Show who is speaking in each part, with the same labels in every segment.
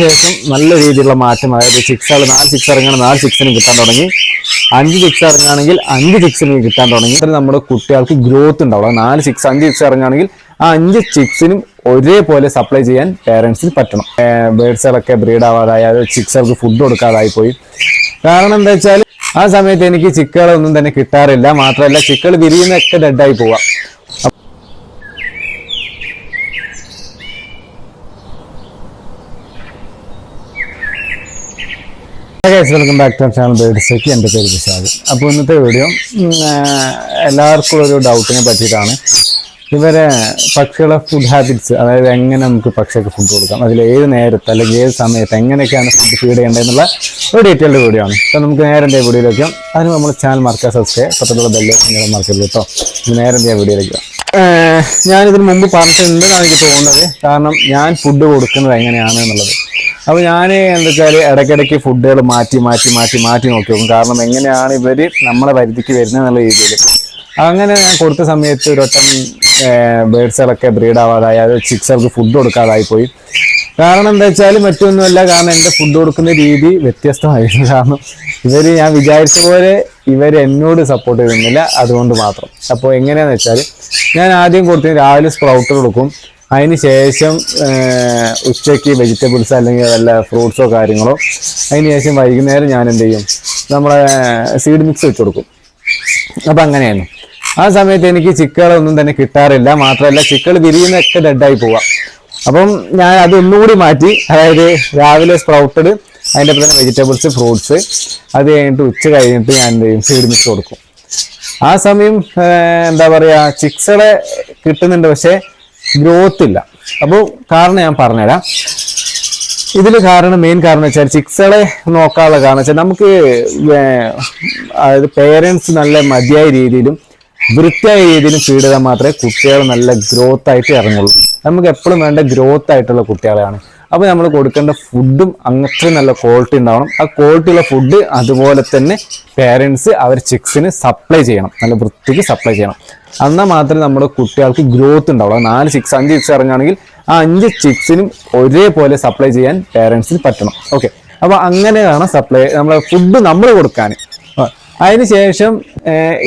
Speaker 1: ശേഷം നല്ല രീതിയിലുള്ള മാറ്റം, അതായത് സിക്സുകൾ 4 സിക്സ് ഇറങ്ങുകയാണ് 4 സിക്സിന് കിട്ടാൻ തുടങ്ങി, 5 സിക്സ് ഇറങ്ങുകയാണെങ്കിൽ 5 സിക്സിന് കിട്ടാൻ തുടങ്ങി. നമ്മുടെ കുട്ടികൾക്ക് ഗ്രോത്ത് ഉണ്ടാവുള്ളൂ. 4 സിക്സ് 5 സിക്സ് ഇറങ്ങുകയാണെങ്കിൽ ആ 5 സിക്സിനും ഒരേപോലെ സപ്ലൈ ചെയ്യാൻ പേരൻസിന് പറ്റണം. ബേഡ്സുകളൊക്കെ ബ്രീഡ് ആവാതായി, അത് ചിക്സുകൾക്ക് ഫുഡ് കൊടുക്കാതായി പോയി. കാരണം എന്താ വെച്ചാൽ ആ സമയത്ത് എനിക്ക് ചിക്കുകളൊന്നും തന്നെ കിട്ടാറില്ല. മാത്രമല്ല ചിക്കുകൾ വിരിയുന്നൊക്കെ ഡെഡായി പോവാം. വെൽക്കം ബാക്ക് ടു ചാനൽ ബേഡ്സേക്ക്. എൻ്റെ പേര് വിശാഖ്. അപ്പോൾ ഇന്നത്തെ വീഡിയോ എല്ലാവർക്കും ഒരു ഡൗട്ടിനെ പറ്റിയിട്ടാണ്. ഇവരെ പക്ഷികളെ ഫുഡ് ഹാബിറ്റ്സ്, അതായത് എങ്ങനെ നമുക്ക് പക്ഷിക്ക് ഫുഡ് കൊടുക്കാം, അതിൽ ഏത് നേരത്ത് അല്ലെങ്കിൽ ഏത് സമയത്ത് എങ്ങനെയൊക്കെയാണ് ഫുഡ് ഫീഡ് ചെയ്യേണ്ടതെന്നുള്ള ഒരു ഡീറ്റെയിൽഡ് വീഡിയോ ആണ്. അപ്പോൾ നമുക്ക് നേരെ എൻ്റെ വീഡിയോയിലേക്ക്. അതിന് നമ്മൾ ചാനൽ മറക്കുക, സബ്സ്ക്രൈബ്, തൊട്ടുള്ള ബെല്ല് നിങ്ങൾ മറക്കരുത് കേട്ടോ. നേരെ എൻ്റെ വീഡിയോയിലേക്ക്. ഞാനിതിന് മുമ്പ് പറഞ്ഞിട്ടുണ്ടെന്നാണ് എനിക്ക് തോന്നുന്നത്. കാരണം ഞാൻ ഫുഡ് കൊടുക്കുന്നത് എങ്ങനെയാണ് എന്നുള്ളത്. അപ്പോൾ ഞാൻ എന്താ വെച്ചാൽ ഇടയ്ക്കിടയ്ക്ക് ഫുഡുകൾ മാറ്റി നോക്കി നോക്കും. കാരണം എങ്ങനെയാണ് ഇവർ നമ്മളെ പരിധിക്ക് വരുന്നത് എന്നുള്ള രീതിയിൽ. അങ്ങനെ ഞാൻ കൊടുത്ത സമയത്ത് ഒരു വട്ടം ബേഡ്സുകളൊക്കെ ബ്രീഡ് ആവാതായി, അത് ചിക്സുകൾക്ക് ഫുഡ് കൊടുക്കാതായി പോയി. കാരണം എന്താ വെച്ചാൽ മറ്റൊന്നുമല്ല, കാരണം എൻ്റെ ഫുഡ് കൊടുക്കുന്ന രീതി വ്യത്യസ്തമായിരുന്നു. കാരണം ഞാൻ വിചാരിച്ച പോലെ എന്നോട് സപ്പോർട്ട് ചെയ്യുന്നില്ല, അതുകൊണ്ട് മാത്രം. അപ്പോൾ എങ്ങനെയാണെന്ന് വെച്ചാൽ ഞാൻ ആദ്യം കൊടുത്തത് രാവിലെ സ്പ്രൗട്ട് കൊടുക്കും. അതിന് ശേഷം ഉച്ചയ്ക്ക് വെജിറ്റബിൾസ് അല്ലെങ്കിൽ വല്ല ഫ്രൂട്ട്സോ കാര്യങ്ങളോ. അതിന് ശേഷം വൈകുന്നേരം ഞാൻ എന്ത് ചെയ്യും, നമ്മളെ സീഡ് മിക്സ് വെച്ച് കൊടുക്കും. അപ്പം അങ്ങനെയായിരുന്നു. ആ സമയത്ത് എനിക്ക് ചിക്കുകളൊന്നും തന്നെ കിട്ടാറില്ല. മാത്രമല്ല ചിക്കുകൾ വിരിയുന്നൊക്കെ ഡെഡായി പോവാം. അപ്പം ഞാൻ അതൊന്നുകൂടി മാറ്റി, അതായത് രാവിലെ സ്പ്രൗട്ടഡ്, അതിൻ്റെ ഒപ്പം തന്നെ വെജിറ്റബിൾസ്, ഫ്രൂട്ട്സ്, അത് കഴിഞ്ഞിട്ട് ഉച്ച കഴിഞ്ഞിട്ട് ഞാൻ എന്ത് ചെയ്യും, സീഡ് മിക്സ് കൊടുക്കും. ആ സമയം എന്താ പറയുക, ചിക്സുകളെ കിട്ടുന്നുണ്ട്, പക്ഷേ ഗ്രോത്ത് ഇല്ല. അപ്പോൾ കാരണം ഞാൻ പറഞ്ഞുതരാം. ഇതിൽ മെയിൻ കാരണം വെച്ചാൽ ചിക്സുകളെ നോക്കാനുള്ള കാരണം വെച്ചാൽ നമുക്ക് അതായത് പേരൻസ് നല്ല മതിയായ രീതിയിലും വൃത്തിയായ രീതിയിലും ഫീഡ് ചെയ്താൽ മാത്രമേ കുട്ടികൾ നല്ല ഗ്രോത്ത് ആയിട്ട് ഇറങ്ങുള്ളൂ. നമുക്ക് എപ്പോഴും വേണ്ട ഗ്രോത്ത് ആയിട്ടുള്ള കുട്ടികളെയാണ്. അപ്പോൾ നമ്മൾ കൊടുക്കേണ്ട ഫുഡും അങ്ങനത്തെ നല്ല ക്വാളിറ്റി ഉണ്ടാവണം. ആ ക്വാളിറ്റിയുള്ള ഫുഡ് അതുപോലെ തന്നെ പേരൻസ് അവർ ചിക്സിന് സപ്ലൈ ചെയ്യണം, നല്ല വൃത്തിക്ക് സപ്ലൈ ചെയ്യണം. എന്നാൽ മാത്രമേ നമ്മുടെ കുട്ടികൾക്ക് ഗ്രോത്ത് ഉണ്ടാവുള്ളൂ. 4 സിക്സ് 5 സിക്സ് ഇറങ്ങുകയാണെങ്കിൽ ആ 5 ചിക്സിനും ഒരേപോലെ സപ്ലൈ ചെയ്യാൻ പേരൻസിന് പറ്റണം. ഓക്കെ, അപ്പോൾ അങ്ങനെയാണ് നമ്മളെ ഫുഡ് നമ്മൾ കൊടുക്കാൻ. അതിന് ശേഷം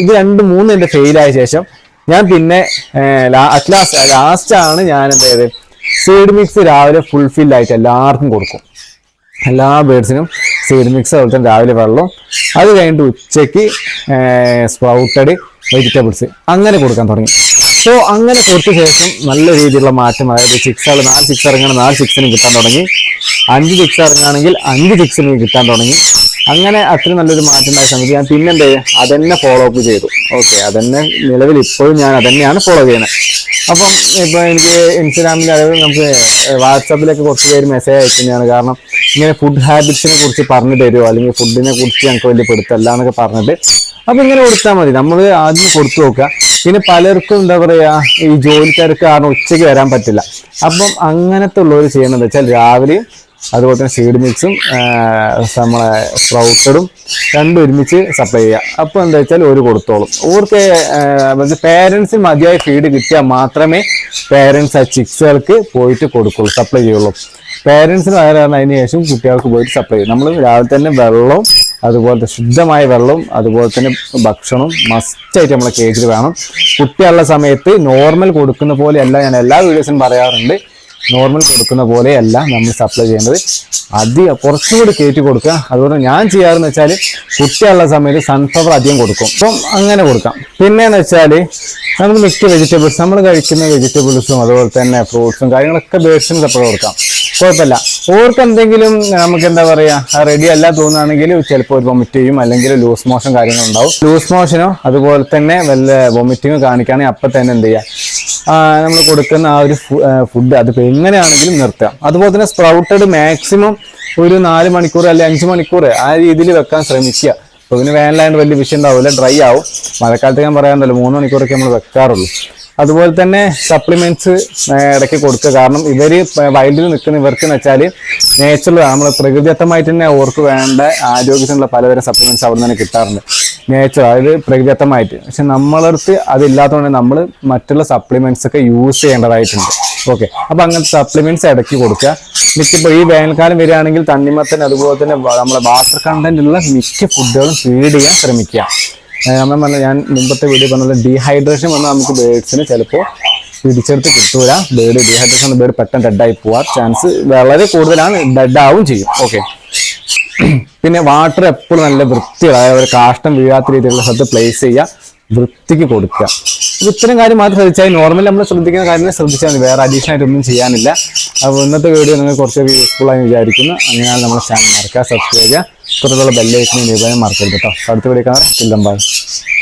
Speaker 1: ഇത് 2-3 എൻ്റെ ഫെയിലായ ശേഷം ഞാൻ പിന്നെ ലാസ്റ്റാണ് ഞാൻ എന്ത് ചെയ്തത്, സീഡ് മിക്സ് രാവിലെ ഫുൾഫില്ലായിട്ട് എല്ലാവർക്കും കൊടുക്കും. എല്ലാ ബേഡ്സിനും സീഡ് മിക്സ്, അതുപോലെ തന്നെ രാവിലെ വെള്ളം, അത് കഴിഞ്ഞിട്ട് ഉച്ചയ്ക്ക് സ്പ്രൗട്ടഡ് വെജിറ്റബിൾസ് അങ്ങനെ കൊടുക്കാൻ തുടങ്ങി. സോ അങ്ങനെ കൊടുത്ത ശേഷം നല്ല രീതിയിലുള്ള മാറ്റം, അതായത് ചിക്സുകൾ 4 സിക്സ് ഇറങ്ങുകയാണ് 4 സിക്സിന് കിട്ടാൻ തുടങ്ങി, 5 സിക്സ് ഇറങ്ങുകയാണെങ്കിൽ 5 സിക്സിന് കിട്ടാൻ തുടങ്ങി. അങ്ങനെ അത്ര നല്ലൊരു മാറ്റം ഉണ്ടായ സമയത്ത് ഞാൻ പിന്നെന്ത് അതന്നെ ഫോളോ അപ്പ് ചെയ്തു. ഓക്കെ, അതന്നെ നിലവിൽ ഇപ്പോഴും ഞാൻ അതന്നെയാണ് ഫോളോ ചെയ്യുന്നത്. അപ്പം ഇപ്പോൾ എനിക്ക് ഇൻസ്റ്റാഗ്രാമിൽ, അതായത് നമുക്ക് വാട്സാപ്പിലൊക്കെ കുറച്ച് പേര് മെസ്സേജ് അയക്കുന്നതാണ്. കാരണം ഇങ്ങനെ ഫുഡ് ഹാബിറ്റ്സിനെ കുറിച്ച് പറഞ്ഞു തരുമോ, അല്ലെങ്കിൽ ഫുഡിനെ കുറിച്ച് ഞങ്ങൾക്ക് വലിയ പെടുത്തല്ല എന്നൊക്കെ പറഞ്ഞിട്ട്. അപ്പം ഇങ്ങനെ കൊടുത്താൽ മതി, നമ്മൾ ആദ്യം കൊടുത്തു നോക്കുക. പിന്നെ പലർക്കും എന്താ പറയുക, ഈ ജോലിക്കാർക്ക് കാരണം ഉച്ചയ്ക്ക് വരാൻ പറ്റില്ല. അപ്പം അങ്ങനത്തെ ഉള്ളവർ ചെയ്യണമെന്ന് വെച്ചാൽ രാവിലെയും അതുപോലെ തന്നെ സീഡ് മിക്സും നമ്മളെ സ്പ്രൗട്ടഡും രണ്ടും ഒരുമിച്ച് സപ്ലൈ ചെയ്യുക. അപ്പോൾ എന്താ വെച്ചാൽ ഒരു കൊടുത്തോളും. ഓർക്ക് പേരൻസിന് മതിയായ ഫീഡ് കിട്ടിയാൽ മാത്രമേ പേരൻസ് ആ ചിക്സുകൾക്ക് പോയിട്ട് കൊടുക്കുള്ളൂ, സപ്ലൈ ചെയ്യുള്ളൂ. പേരൻസിന് വയറാണ്, അതിന് ശേഷം കുട്ടികൾക്ക് പോയിട്ട് സപ്ലൈ ചെയ്യും. നമ്മൾ രാവിലെ തന്നെ വെള്ളവും അതുപോലത്തെ ശുദ്ധമായ വെള്ളവും അതുപോലെ തന്നെ ഭക്ഷണവും മസ്റ്റായിട്ട് നമ്മളെ കേജിൽ വേണം. കുട്ടിയുള്ള സമയത്ത് നോർമൽ കൊടുക്കുന്ന പോലെയല്ല, ഞാൻ എല്ലാ വീഡിയോസിനും പറയാറുണ്ട്, നോർമൽ കൊടുക്കുന്ന പോലെയല്ല നമ്മൾ സപ്ലൈ ചെയ്യേണ്ടത്. കുറച്ചുകൂടി കയറ്റി കൊടുക്കുക. അതുകൊണ്ട് ഞാൻ ചെയ്യാറെന്ന് വെച്ചാൽ കുട്ടിയുള്ള സമയത്ത് സൺഫ്ലവർ അധികം കൊടുക്കും. അപ്പം അങ്ങനെ കൊടുക്കാം. പിന്നെയെന്ന് വെച്ചാൽ നമുക്ക് മിക്ക വെജിറ്റബിൾസ്, നമ്മൾ കഴിക്കുന്ന വെജിറ്റബിൾസും അതുപോലെ തന്നെ ഫ്രൂട്ട്സും കാര്യങ്ങളൊക്കെ ബേഡ്സിന് സപ്ലൈ കൊടുക്കാം, കുഴപ്പമില്ല. ഓർക്ക് എന്തെങ്കിലും നമുക്ക് എന്താ പറയുക റെഡി അല്ല തോന്നുകയാണെങ്കിൽ ചിലപ്പോൾ ഒരു വൊമിറ്റ് ചെയ്യും, അല്ലെങ്കിൽ ലൂസ് മോഷൻ കാര്യങ്ങളുണ്ടാവും. ലൂസ് മോഷനോ അതുപോലെ തന്നെ വല്ല വൊമിറ്റിങ്ങോ കാണിക്കുകയാണെങ്കിൽ അപ്പം തന്നെ എന്ത് ചെയ്യുക, നമ്മൾ കൊടുക്കുന്ന ആ ഒരു ഫുഡ് അതിപ്പോൾ എങ്ങനെയാണെങ്കിലും നിർത്തുക. അതുപോലെ തന്നെ സ്പ്രൗട്ടഡ് മാക്സിമം ഒരു 4 മണിക്കൂർ അല്ലെങ്കിൽ 5 മണിക്കൂർ ആ രീതിയിൽ വെക്കാൻ ശ്രമിക്കുക. അപ്പോൾ ഇതിന് വേനലായതുകൊണ്ട് വലിയ വിഷയം ഉണ്ടാവില്ല, ഡ്രൈ ആവും. മഴക്കാലത്ത് ഞാൻ പറയാറുണ്ടല്ലോ 3 മണിക്കൂറൊക്കെ നമ്മൾ വെക്കാറുള്ളൂ. അതുപോലെ തന്നെ സപ്ലിമെന്റ്സ് ഇടയ്ക്ക് കൊടുക്കുക. കാരണം ഇവർ വൈൽഡിൽ നിൽക്കുന്ന ഇവർക്ക് എന്ന് വെച്ചാൽ നേച്ചുറൽ നമ്മൾ പ്രകൃതിദത്തമായിട്ട് തന്നെ അവർക്ക് വേണ്ട ആരോഗ്യത്തിനുള്ള പലതരം സപ്ലിമെന്റ്സ് അവിടെ നിന്ന് തന്നെ കിട്ടാറുണ്ട്. നേച്ചർ, അതായത് പ്രകൃതിദത്തമായിട്ട്. പക്ഷെ നമ്മളടുത്ത് അതില്ലാത്തതുകൊണ്ട് നമ്മൾ മറ്റുള്ള സപ്ലിമെന്റ്സ് ഒക്കെ യൂസ് ചെയ്യേണ്ടതായിട്ടുണ്ട്. ഓക്കെ, അപ്പൊ അങ്ങനത്തെ സപ്ലിമെന്റ്സ് ഇടയ്ക്ക് കൊടുക്കുക. മിക്കപ്പോൾ ഈ വേനൽക്കാലം വരികയാണെങ്കിൽ തണ്ണിമത്തൻ അതുപോലെ തന്നെ നമ്മളെ വാട്ടർ കണ്ടന്റ് ഉള്ള മിക്ക ഫുഡുകളും ഫീഡ് ചെയ്യാൻ ശ്രമിക്കുക. നമ്മൾ പറഞ്ഞ, ഞാൻ മുമ്പത്തെ വീഡിയോ പറഞ്ഞ ഡീഹൈഡ്രേഷൻ വന്നാൽ നമുക്ക് ബേഡ്സിന് ചിലപ്പോൾ പിടിച്ചെടുത്ത് കിട്ടൂല. ഡീഹൈഡ്രേഷൻ ബേഡ് പെട്ടെന്ന് ഡെഡായി പോവാൻ ചാൻസ് വളരെ കൂടുതലാണ്, ഡെഡാവും ചെയ്യും. ഓക്കെ, പിന്നെ വാട്ടർ എപ്പോഴും നല്ല വൃത്തിയുള്ള, അതായത് ഒരു കാഷ്ടം വീഴാത്ത രീതിയിലുള്ള സ്ഥലത്ത് പ്ലേസ് ചെയ്യുക, വൃത്തിക്ക് കൊടുക്കുക. അപ്പോൾ ഇത്തരം കാര്യം മാത്രം ശ്രദ്ധിച്ചാൽ നോർമലി നമ്മൾ ശ്രദ്ധിക്കുന്ന കാര്യങ്ങൾ ശ്രദ്ധിച്ചാൽ മതി, വേറെ അഡീഷണൽ ആയിട്ടൊന്നും ചെയ്യാനില്ല. അപ്പോൾ ഇന്നത്തെ വീഡിയോ നിങ്ങൾക്ക് കുറച്ചൊക്കെ യൂസ്ഫുൾ ആയി വിചാരിക്കുന്നു. അങ്ങനെയാണ് നമ്മുടെ ചാനൽ മറക്കുക, സബ്സ്ക്രൈബ് ചെയ്യുക, തുടർന്നുള്ള ബെല്ലൈക്കനെ മറക്കരുത് കേട്ടോ. അടുത്ത വീഡിയോ കാണാം.